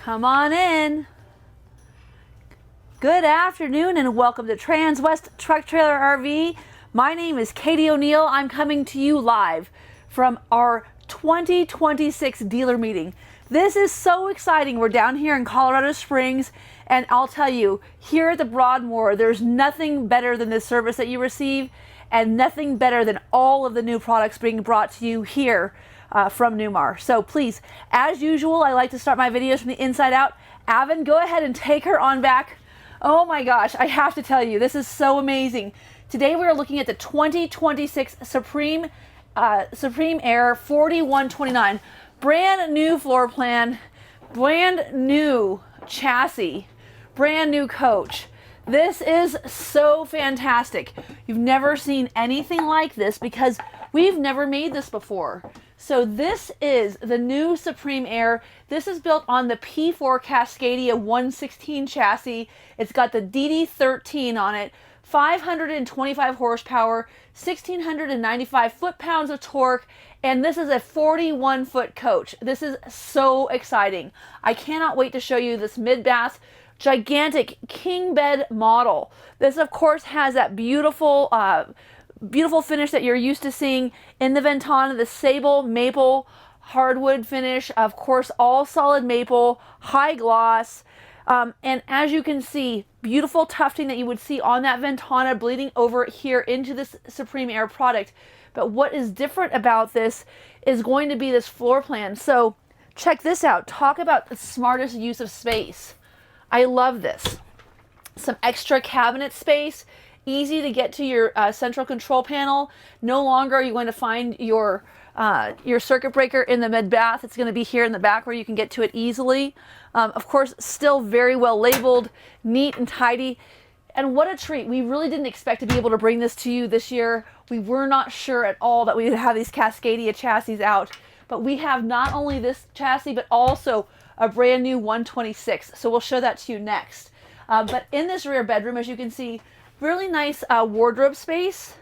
Come on in. Good afternoon and welcome to Transwest Truck Trailer RV. My name is Katie O'Neill. I'm coming to you live from our 2026 dealer meeting. This is so exciting. We're down here in Colorado Springs, and I'll tell you, here at the Broadmoor, there's nothing better than the service that you receive and nothing better than all of the new products being brought to you here from Newmar. So please, as usual, I like to start my videos from the inside out. Avon, go ahead and take her on back. Oh my gosh, I have to tell you, this is so amazing. Today we are looking at the 2026 Supreme Aire 4129. Brand new floor plan, brand new chassis, brand new coach. This is so fantastic. You've never seen anything like this because we've never made this before. So this is the new Supreme Aire. This is built on the P4 Cascadia 116 chassis. It's got the DD13 on it, 525 horsepower, 1,695 foot-pounds of torque, and this is a 41-foot coach. This is so exciting. I cannot wait to show you this mid-bath, gigantic king bed model. This, of course, has that beautiful finish that you're used to seeing in the Ventana, the sable maple hardwood finish, of course, all solid maple, high gloss, and as you can see, beautiful tufting that you would see on that Ventana bleeding over here into this Supreme Aire product. But what is different about this is going to be this floor plan. So check this out. Talk about the smartest use of space. I love this. Some extra cabinet space. Easy to get to your central control panel. No longer are you going to find your circuit breaker in the mid bath. It's going to be here in the back where you can get to it easily. Of course, still very well labeled, neat and tidy. And what a treat. We really didn't expect to be able to bring this to you this year. We were not sure at all that we would have these Cascadia chassis out. But we have not only this chassis, but also a brand new 126. So we'll show that to you next. But in this rear bedroom, as you can see, really nice wardrobe space,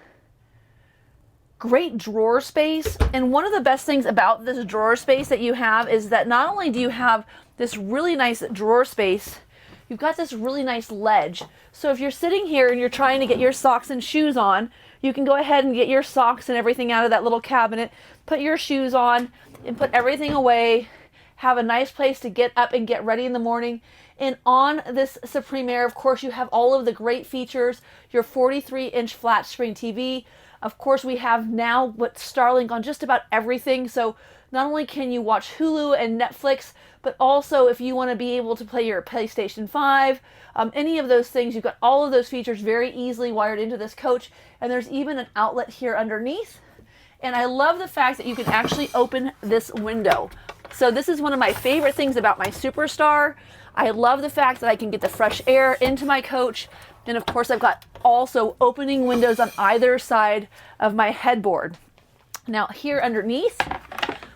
great drawer space. And one of the best things about this drawer space that you have is that not only do you have this really nice drawer space, you've got this really nice ledge. So if you're sitting here and you're trying to get your socks and shoes on, you can go ahead and get your socks and everything out of that little cabinet, put your shoes on and put everything away, have a nice place to get up and get ready in the morning. And on this Supreme Aire, of course, you have all of the great features, your 43-inch flat screen TV. Of course, we have now Starlink on just about everything. So not only can you watch Hulu and Netflix, but also if you want to be able to play your PlayStation 5, any of those things, you've got all of those features very easily wired into this coach. And there's even an outlet here underneath. And I love the fact that you can actually open this window. So this is one of my favorite things about my Superstar. I love the fact that I can get the fresh air into my coach. And of course, I've got also opening windows on either side of my headboard. Now here underneath,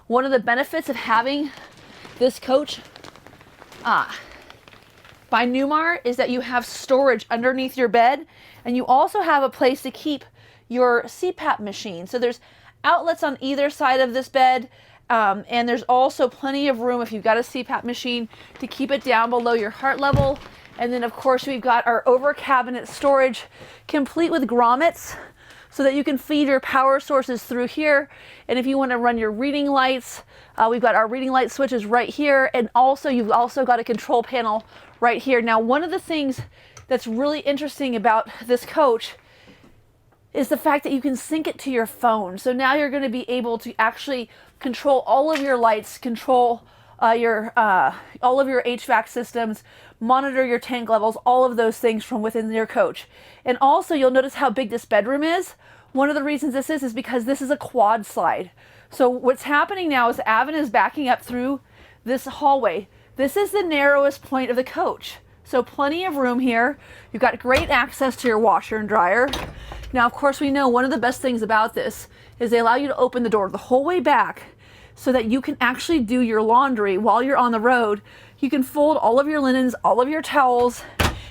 one of the benefits of having this coach by Newmar is that you have storage underneath your bed, and you also have a place to keep your CPAP machine. So there's outlets on either side of this bed. And there's also plenty of room if you've got a CPAP machine to keep it down below your heart level. And then of course we've got our over cabinet storage complete with grommets so that you can feed your power sources through here. And if you want to run your reading lights, we've got our reading light switches right here. And also you've also got a control panel right here. Now, one of the things that's really interesting about this coach is the fact that you can sync it to your phone. So now you're going to be able to actually control all of your lights, control all of your HVAC systems, monitor your tank levels, all of those things from within your coach. And also you'll notice how big this bedroom is. One of the reasons this is because this is a quad slide. So what's happening now is Avon is backing up through this hallway. This is the narrowest point of the coach. So plenty of room here. You've got great access to your washer and dryer. Now, of course, we know one of the best things about this is they allow you to open the door the whole way back so that you can actually do your laundry while you're on the road. You can fold all of your linens, all of your towels,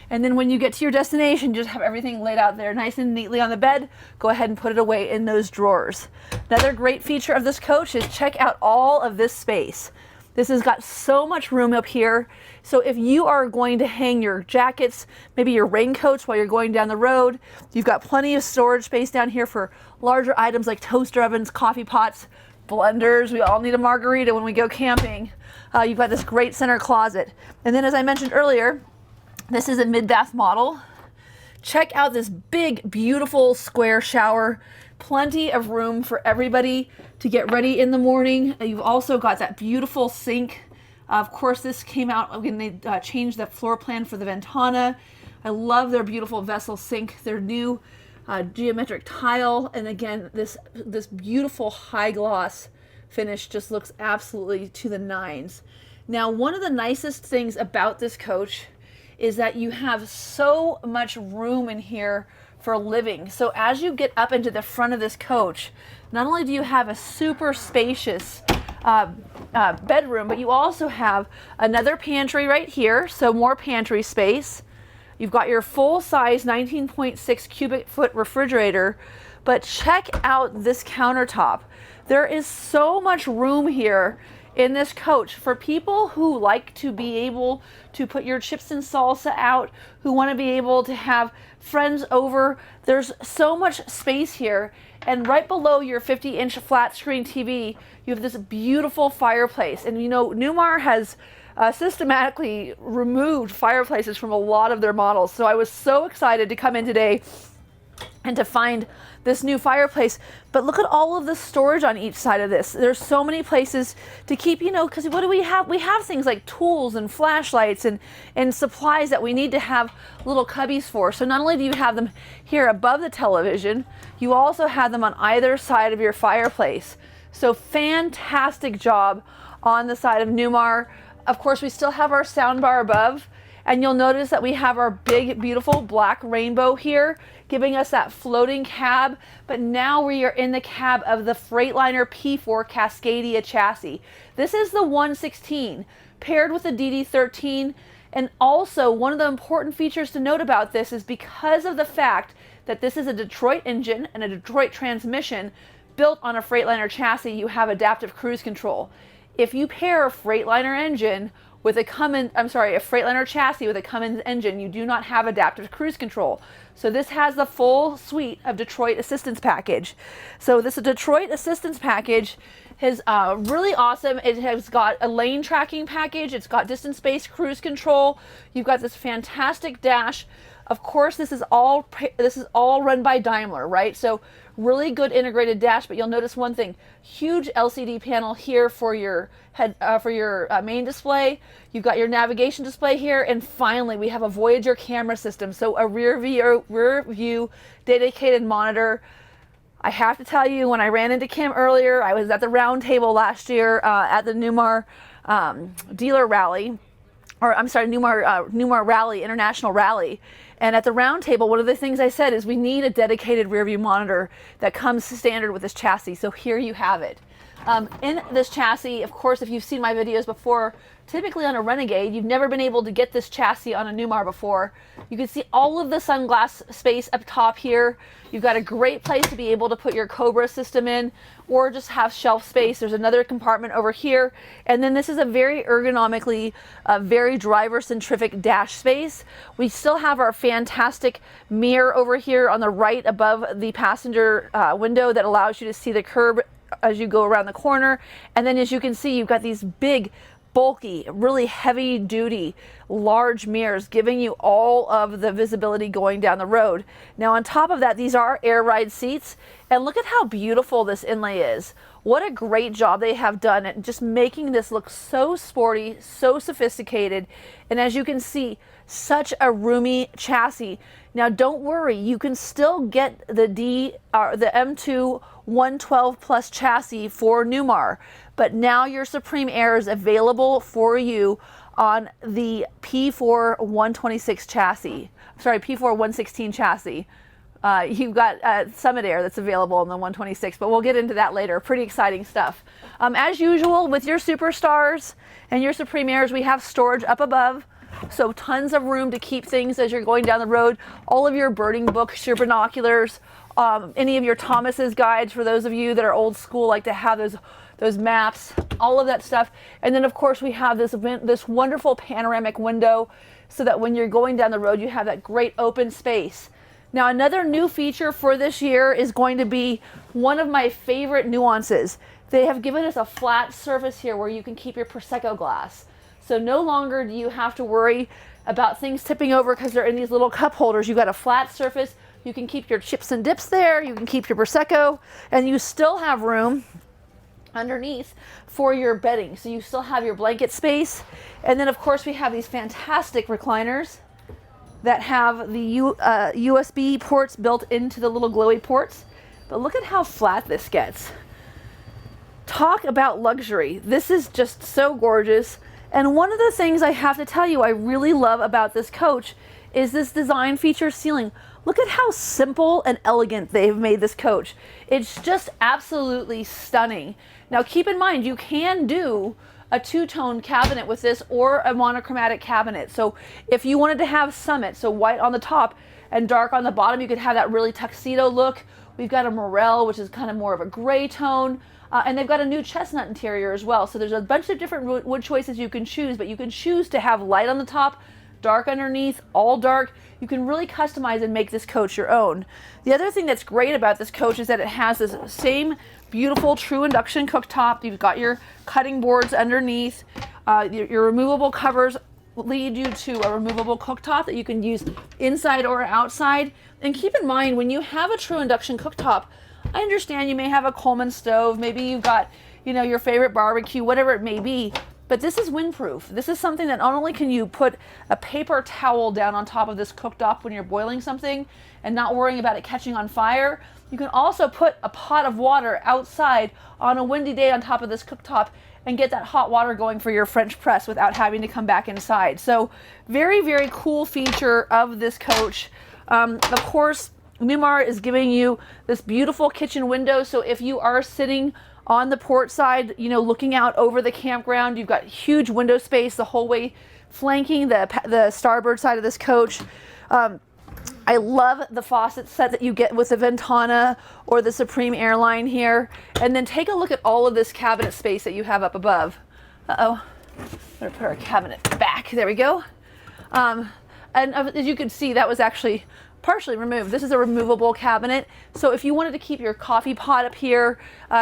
and then when you get to your destination, just have everything laid out there nice and neatly on the bed. Go ahead and put it away in those drawers. Another great feature of this coach is check out all of this space. This has got so much room up here. So if you are going to hang your jackets, maybe your raincoats while you're going down the road, you've got plenty of storage space down here for larger items like toaster ovens, coffee pots, blenders. We all need a margarita when we go camping. You've got this great center closet. And then, as I mentioned earlier, this is a mid-bath model. Check out this big, beautiful square shower. Plenty of room for everybody to get ready in the morning. You've also got that beautiful sink. Of course, this came out when they changed the floor plan for the Ventana. I love their beautiful vessel sink, their new geometric tile, and again, this beautiful high gloss finish just looks absolutely to the nines. Now, one of the nicest things about this coach is that you have so much room in here for living. So as you get up into the front of this coach, not only do you have a super spacious bedroom, but you also have another pantry right here, so more pantry space. You've got your full-size 19.6 cubic foot refrigerator, but check out this countertop. There is so much room here in this coach for people who like to be able to put your chips and salsa out, who want to be able to have friends over. There's so much space here. And right below your 50-inch flat screen TV, you have this beautiful fireplace. And you know, Newmar has systematically removed fireplaces from a lot of their models. So I was so excited to come in today and to find this new fireplace. But look at all of the storage on each side of this. There's so many places to keep, you know, because what do we have? We have things like tools and flashlights and supplies that we need to have little cubbies for. So not only do you have them here above the television, you also have them on either side of your fireplace. So fantastic job on the side of Newmar. Of course, we still have our sound bar above, and you'll notice that we have our big, beautiful black rainbow here, giving us that floating cab. But now we are in the cab of the Freightliner P4 Cascadia chassis. This is the 116 paired with the DD13. And also, one of the important features to note about this is because of the fact that this is a Detroit engine and a Detroit transmission built on a Freightliner chassis, you have adaptive cruise control. If you pair a Freightliner engine with a Freightliner chassis with a Cummins engine, you do not have adaptive cruise control. So this has the full suite of Detroit assistance package. So this Detroit assistance package is really awesome. It has got a lane tracking package. It's got distance-based cruise control. You've got this fantastic dash. Of course, this is all run by Daimler, right? So really good integrated dash. But you'll notice one thing: huge LCD panel here for your head main display. You've got your navigation display here, and finally we have a Voyager camera system. So a rear view dedicated monitor. I have to tell you, when I ran into Kim earlier, I was at the round table last year at the Newmar dealer rally. Newmar Rally, International Rally. And at the round table, one of the things I said is we need a dedicated rear view monitor that comes standard with this chassis. So here you have it. In this chassis, of course, if you've seen my videos before, typically on a Renegade, you've never been able to get this chassis on a Newmar before. You can see all of the sunglass space up top here. You've got a great place to be able to put your Cobra system in, or just have shelf space. There's another compartment over here. And then this is a very ergonomically, very driver-centric dash space. We still have our fantastic mirror over here on the right above the passenger window that allows you to see the curb as you go around the corner. And then as you can see, you've got these big, bulky, really heavy duty, large mirrors giving you all of the visibility going down the road. Now on top of that, these are air ride seats, and look at how beautiful this inlay is. What a great job they have done at just making this look so sporty, so sophisticated, and as you can see, such a roomy chassis. Now don't worry, you can still get the M2 112 Plus chassis for Newmar, but now your Supreme Aire is available for you on the P4 126 chassis. Sorry, P4 116 chassis. You've got Summit Aire that's available on the 126, but we'll get into that later. Pretty exciting stuff. As usual with your Superstars and your Supreme Aires, we have storage up above. So tons of room to keep things as you're going down the road. All of your birding books, your binoculars, any of your Thomas's guides, for those of you that are old school, like to have those those maps, all of that stuff. And then of course we have this wonderful panoramic window so that when you're going down the road, you have that great open space. Now, another new feature for this year is going to be one of my favorite nuances. They have given us a flat surface here where you can keep your Prosecco glass. So no longer do you have to worry about things tipping over because they're in these little cup holders. You've got a flat surface. You can keep your chips and dips there. You can keep your Prosecco, and you still have room underneath for your bedding. So you still have your blanket space. And then of course we have these fantastic recliners that have the USB ports built into the little glowy ports. But look at how flat this gets. Talk about luxury. This is just so gorgeous. And one of the things I have to tell you I really love about this coach is this design feature ceiling. Look at how simple and elegant they've made this coach. It's just absolutely stunning. Now keep in mind, you can do a two-tone cabinet with this or a monochromatic cabinet. So if you wanted to have Summit, so white on the top and dark on the bottom, you could have that really tuxedo look. We've got a Morel, which is kind of more of a gray tone. And they've got a new chestnut interior as well. So there's a bunch of different wood choices you can choose, but you can choose to have light on the top, dark underneath, all dark. You can really customize and make this coach your own. The other thing that's great about this coach is that it has this same beautiful true induction cooktop. You've got your cutting boards underneath. Your removable covers lead you to a removable cooktop that you can use inside or outside. And keep in mind, when you have a true induction cooktop, I understand you may have a Coleman stove, maybe you've got, your favorite barbecue, whatever it may be, but this is windproof. This is something that not only can you put a paper towel down on top of this cooktop when you're boiling something and not worrying about it catching on fire, you can also put a pot of water outside on a windy day on top of this cooktop and get that hot water going for your French press without having to come back inside. So very, very cool feature of this coach. Of course, Newmar is giving you this beautiful kitchen window. So if you are sitting on the port side, looking out over the campground, you've got huge window space the whole way flanking the starboard side of this coach. I love the faucet set that you get with the Ventana or the Supreme Airline here. And then take a look at all of this cabinet space that you have up above. Uh-oh, I'm gonna put our cabinet back. There we go. And as you can see, that was actually partially removed. This is a removable cabinet. So if you wanted to keep your coffee pot up here,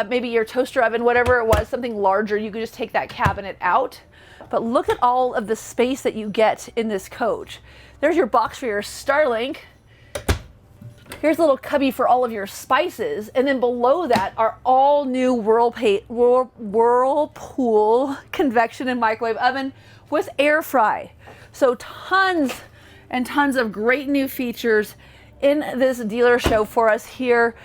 maybe your toaster oven, whatever it was, something larger, you could just take that cabinet out. But look at all of the space that you get in this coach. There's your box for your Starlink. Here's a little cubby for all of your spices. And then below that are all new Whirlpool convection and microwave oven with air fry. So tons and tons of great new features in this dealer show for us here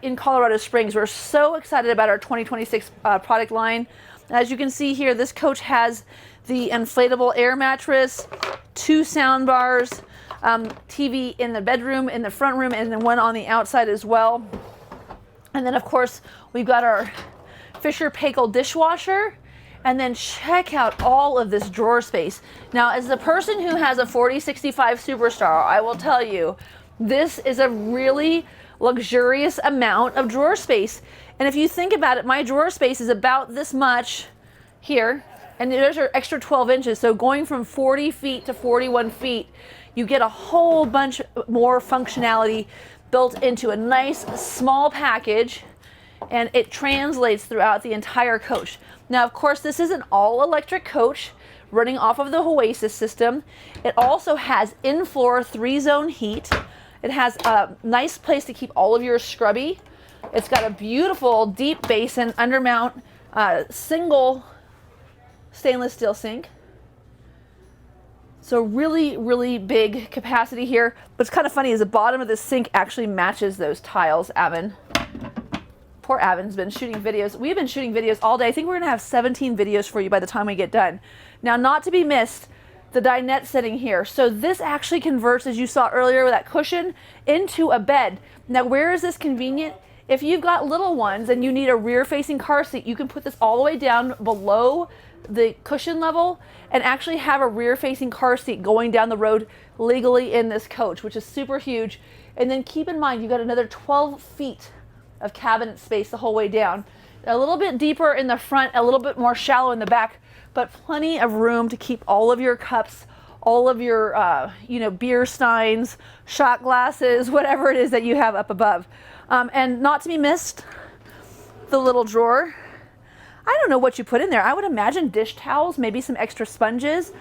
in Colorado Springs. We're so excited about our 2026 product line. As you can see here, this coach has the inflatable air mattress, 2 sound bars, TV in the bedroom, in the front room, and then one on the outside as well. And then of course, we've got our Fisher Paykel dishwasher. And then check out all of this drawer space. Now, as the person who has a 4065 Superstar, I will tell you, this is a really luxurious amount of drawer space. And if you think about it, my drawer space is about this much here, and there's our extra 12 inches. So going from 40 feet to 41 feet, you get a whole bunch more functionality built into a nice small package, and it translates throughout the entire coach. Now, of course, this is an all-electric coach running off of the Oasis system. It also has in-floor 3-zone heat. It has a nice place to keep all of your scrubby. It's got a beautiful deep basin undermount single stainless steel sink. So really, really big capacity here. What's kind of funny is the bottom of this sink actually matches those tiles, Avon. Poor Avon's been shooting videos. We've been shooting videos all day. I think we're gonna have 17 videos for you by the time we get done. Now, not to be missed, the dinette sitting here. So this actually converts, as you saw earlier with that cushion, into a bed. Now, where is this convenient? If you've got little ones and you need a rear-facing car seat, you can put this all the way down below the cushion level and actually have a rear-facing car seat going down the road legally in this coach, which is super huge. And then keep in mind, you've got another 12 feet of cabinet space the whole way down. A little bit deeper in the front, a little bit more shallow in the back, but plenty of room to keep all of your cups, all of your beer steins, shot glasses, whatever it is that you have up above. And not to be missed, the little drawer. I don't know what you put in there. I would imagine dish towels, maybe some extra sponges.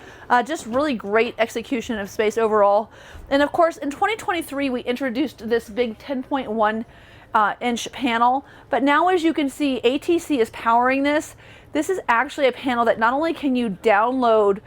Just really great execution of space overall. And of course, in 2023, we introduced this big 10.1 inch panel. But now, as you can see, ATC is powering this. This is actually a panel that not only can you download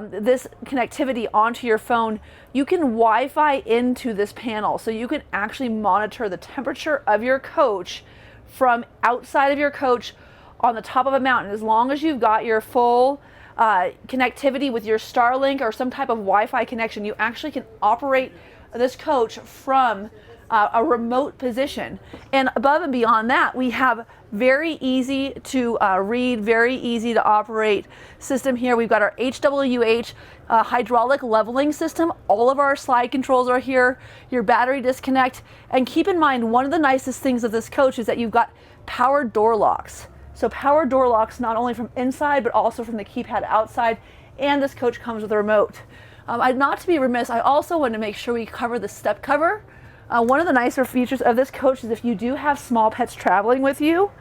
this connectivity onto your phone, you can Wi-Fi into this panel. So you can actually monitor the temperature of your coach from outside of your coach on the top of a mountain. As long as you've got your full connectivity with your Starlink or some type of Wi-Fi connection, you actually can operate this coach from a remote position. And above and beyond that, we have very easy to read, very easy to operate system here. We've got our HWH hydraulic leveling system. All of our slide controls are here, your battery disconnect. And keep in mind, one of the nicest things of this coach is that you've got powered door locks. So powered door locks not only from inside, but also from the keypad outside. And this coach comes with a remote. Not to be remiss, I also want to make sure we cover the step cover. One of the nicer features of this coach is if you do have small pets traveling with you,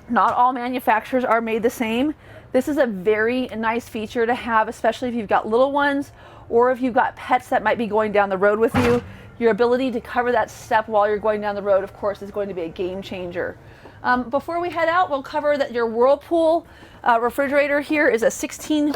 not all manufacturers are made the same. This is a very nice feature to have, especially if you've got little ones or if you've got pets that might be going down the road with you. Your ability to cover that step while you're going down the road, of course, is going to be a game changer. Before we head out, we'll cover that your Whirlpool refrigerator here is a 16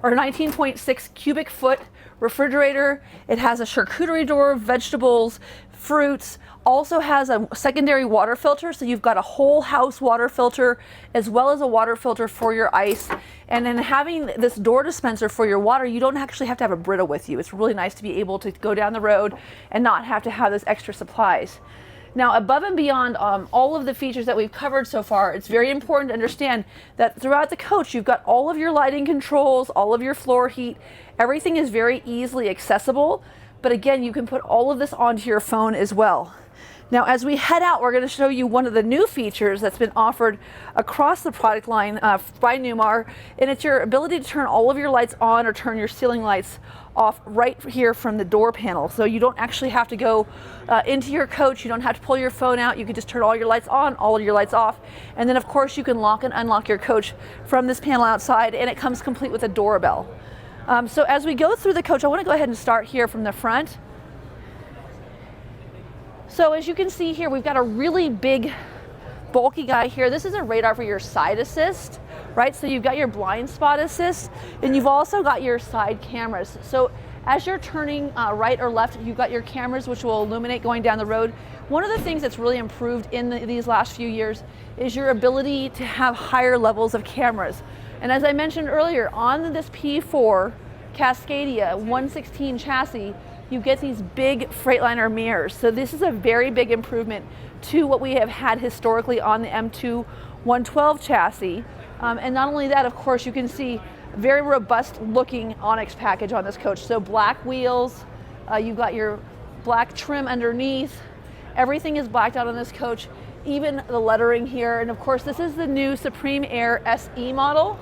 or 19.6 cubic foot refrigerator. It has a charcuterie door, vegetables, fruits, also has a secondary water filter. So you've got a whole house water filter as well as a water filter for your ice. And then having this door dispenser for your water, you don't actually have to have a Brita with you. It's really nice to be able to go down the road and not have to have those extra supplies. Now, above and beyond all of the features that we've covered so far, it's very important to understand that throughout the coach, you've got all of your lighting controls, all of your floor heat. Everything is very easily accessible. But again, you can put all of this onto your phone as well. Now, as we head out, we're going to show you one of the new features that's been offered across the product line by Newmar, and it's your ability to turn all of your lights on or turn your ceiling lights off right here from the door panel. So you don't actually have to go into your coach. You don't have to pull your phone out. You can just turn all your lights on, all of your lights off. And then, of course, you can lock and unlock your coach from this panel outside, and it comes complete with a doorbell. So as we go through the coach, I want to go ahead and start here from the front. So as you can see here, we've got a really big, bulky guy here. This is a radar for your side assist, right? So you've got your blind spot assist, and you've also got your side cameras. So as you're turning right or left, you've got your cameras which will illuminate going down the road. One of the things that's really improved in these last few years is your ability to have higher levels of cameras. And as I mentioned earlier, on this P4 Cascadia 116 chassis, you get these big Freightliner mirrors. So this is a very big improvement to what we have had historically on the M2 112 chassis. And not only that, of course, you can see very robust looking Onyx package on this coach. So black wheels, you've got your black trim underneath. Everything is blacked out on this coach, even the lettering here. And of course, this is the new Supreme Aire SE model.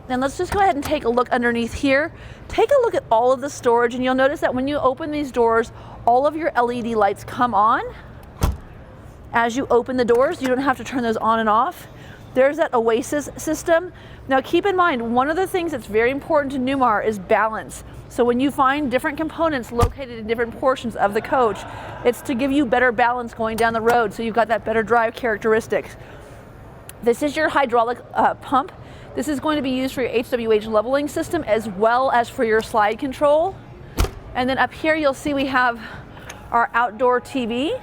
Then let's just go ahead and take a look underneath here. Take a look at all of the storage, and you'll notice that when you open these doors, all of your LED lights come on. As you open the doors, you don't have to turn those on and off. There's that Oasis system. Now keep in mind, one of the things that's very important to Newmar is balance. So when you find different components located in different portions of the coach, it's to give you better balance going down the road, so you've got that better drive characteristics. This is your hydraulic pump. This is going to be used for your HWH leveling system as well as for your slide control. And then up here you'll see we have our outdoor TV.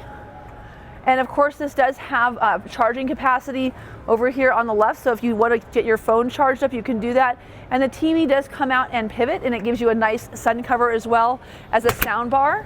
And of course this does have charging capacity over here on the left. So if you want to get your phone charged up, you can do that. And the TV does come out and pivot, and it gives you a nice sun cover as well as a sound bar.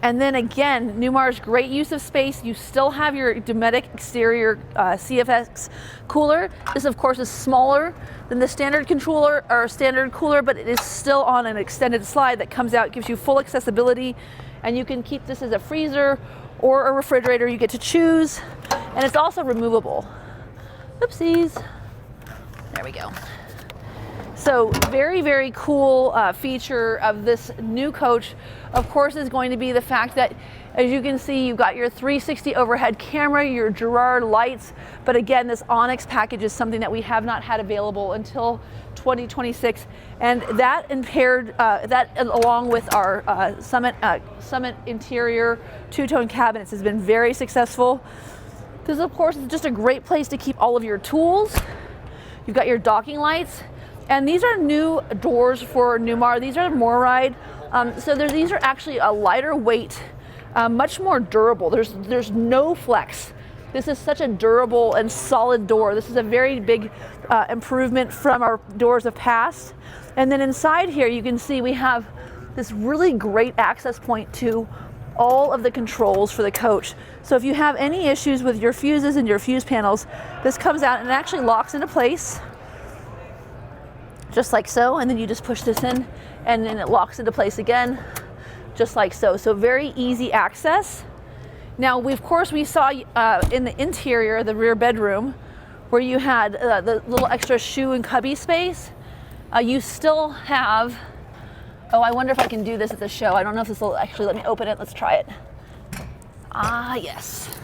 And then again, Newmar's great use of space. You still have your Dometic exterior CFX cooler. This of course is smaller than the standard controller or standard cooler, but it is still on an extended slide that comes out, gives you full accessibility, and you can keep this as a freezer or a refrigerator. You get to choose, and it's also removable. Oopsies. There we go. So very, very cool feature of this new coach, of course, is going to be the fact that, as you can see, you've got your 360 overhead camera, your Girard lights, but again, this Onyx package is something that we have not had available until 2026, and that along with our Summit interior two-tone cabinets has been very successful. This, of course, is just a great place to keep all of your tools. You've got your docking lights. And these are new doors for Newmar. These are MORride. These are actually a lighter weight, much more durable. There's no flex. This is such a durable and solid door. This is a very big improvement from our doors of past. And then inside here, you can see we have this really great access point to all of the controls for the coach. So if you have any issues with your fuses and your fuse panels, this comes out and it actually locks into place, just like so, and then you just push this in and then it locks into place again, just like so. So very easy access. Now, we saw in the interior, the rear bedroom, where you had the little extra shoe and cubby space. You still have, oh, I wonder if I can do this at the show. I don't know if this will actually let me open it. Let's try it. Ah, yes.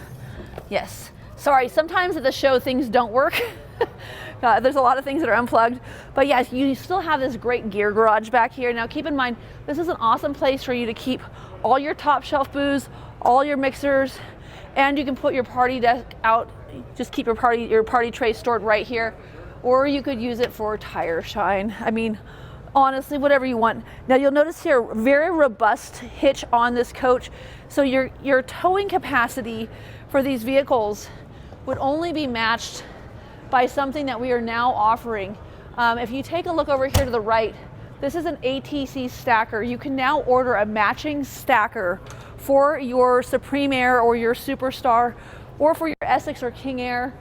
Yes. Sorry, sometimes at the show things don't work. There's a lot of things that are unplugged, but yes, you still have this great gear garage back here. Now keep in mind, this is an awesome place for you to keep all your top shelf booze, all your mixers, and you can put your party desk out. Just keep your party tray stored right here, or you could use it for tire shine. I mean, honestly, whatever you want. Now you'll notice here, very robust hitch on this coach. So your towing capacity for these vehicles would only be matched by something that we are now offering. If you take a look over here to the right, this is an ATC stacker. You can now order a matching stacker for your Supreme Aire or your Superstar, or for your Essex or King Aire.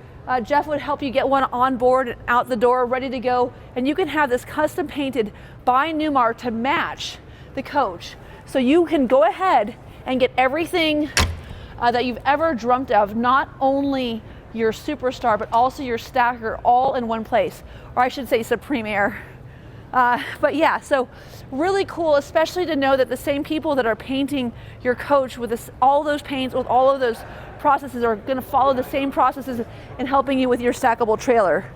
Jeff would help you get one on board and out the door, ready to go. And you can have this custom painted by Newmar to match the coach. So you can go ahead and get everything that you've ever dreamt of, not only your Superstar, but also your stacker, all in one place, or I should say Supreme Aire. But yeah, so really cool, especially to know that the same people that are painting your coach with this, all those paints, with all of those processes, are going to follow the same processes in helping you with your stackable trailer.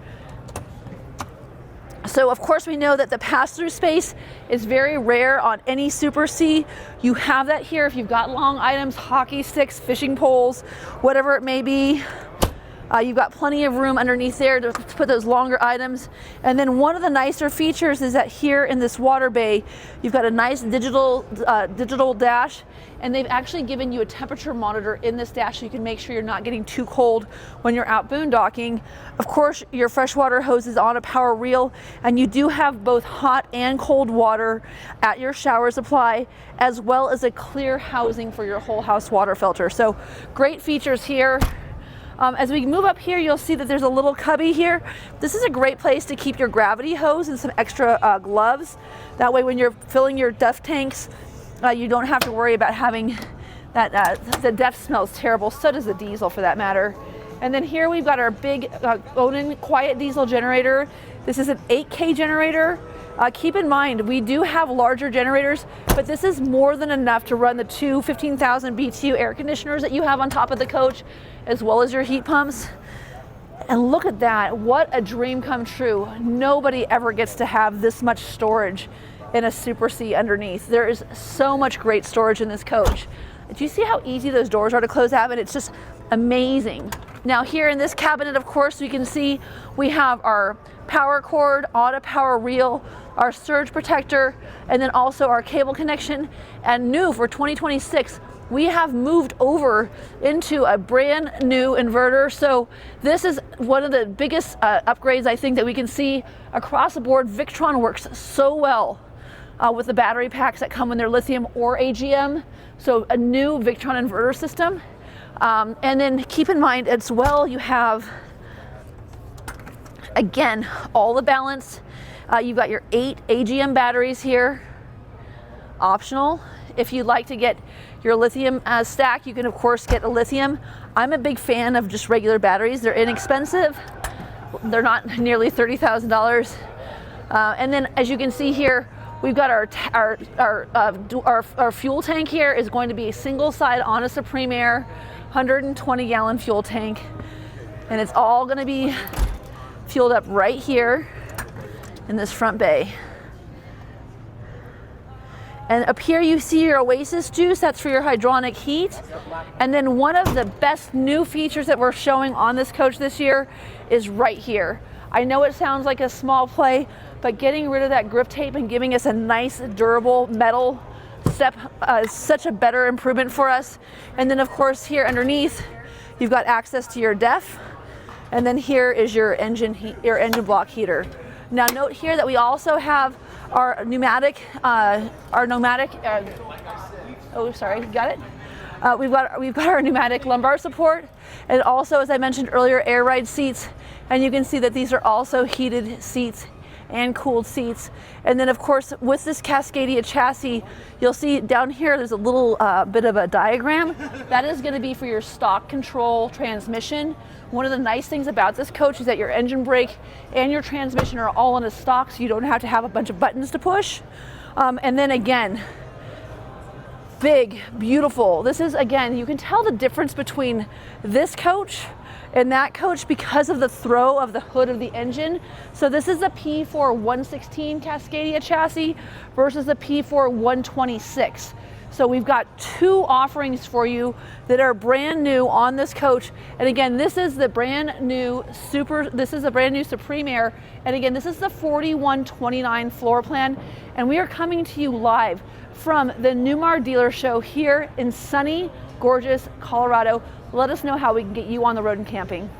So of course we know that the pass-through space is very rare on any Super C. You have that here if you've got long items, hockey sticks, fishing poles, whatever it may be. You've got plenty of room underneath there to put those longer items. And then one of the nicer features is that here in this water bay, you've got a nice digital dash, and they've actually given you a temperature monitor in this dash so you can make sure you're not getting too cold when you're out boondocking. Of course, your freshwater hose is on a power reel, and you do have both hot and cold water at your shower supply, as well as a clear housing for your whole house water filter. So great features here. As we move up here, you'll see that there's a little cubby here. This is a great place to keep your gravity hose and some extra gloves. That way when you're filling your DEF tanks, you don't have to worry about having that, the DEF smells terrible, so does the diesel for that matter. And then here we've got our big Onan quiet diesel generator. This is an 8K generator. Keep in mind, we do have larger generators, but this is more than enough to run the two 15,000 BTU air conditioners that you have on top of the coach, as well as your heat pumps. And look at that, what a dream come true. Nobody ever gets to have this much storage in a Super C underneath. There is so much great storage in this coach. Do you see how easy those doors are to close out? And it's just amazing. Now here in this cabinet, of course, we can see we have our power cord, auto power reel, our surge protector, and then also our cable connection. And new for 2026, we have moved over into a brand new inverter. So this is one of the biggest upgrades I think that we can see across the board. Victron works so well with the battery packs that come in their lithium or AGM. So a new Victron inverter system. And then keep in mind as well, you have, again, all the balance. You've got your 8 AGM batteries here, optional. If you'd like to get your lithium stack, you can of course get a lithium. I'm a big fan of just regular batteries. They're inexpensive. They're not nearly $30,000. And then as you can see here, we've got our fuel tank here is going to be a single side on a Supreme Aire, 120 gallon fuel tank. And it's all gonna be fueled up right here in this front bay. And up here you see your Oasis juice, that's for your hydronic heat. And then one of the best new features that we're showing on this coach this year is right here. I know it sounds like a small play, but getting rid of that grip tape and giving us a nice durable metal step is such a better improvement for us. And then of course here underneath, you've got access to your DEF. And then here is your engine block heater. Now note here that we also have our pneumatic, oh sorry, got it? We've got our pneumatic lumbar support, and also, as I mentioned earlier, air ride seats. And you can see that these are also heated seats and cooled seats. And then of course, with this Cascadia chassis, you'll see down here, there's a little bit of a diagram. That is gonna be for your stock control transmission. One of the nice things about this coach is that your engine brake and your transmission are all in a stock, so you don't have to have a bunch of buttons to push. And then again, big, beautiful. This is, again, you can tell the difference between this coach and that coach because of the throw of the hood of the engine. So this is the P4 116 Cascadia chassis versus the P4 126. So we've got 2 offerings for you that are brand new on this coach. And again, this is the brand new Supreme Aire. And again, this is the 4129 floor plan. And we are coming to you live from the Newmar dealer show here in sunny, gorgeous Colorado. Let us know how we can get you on the road and camping.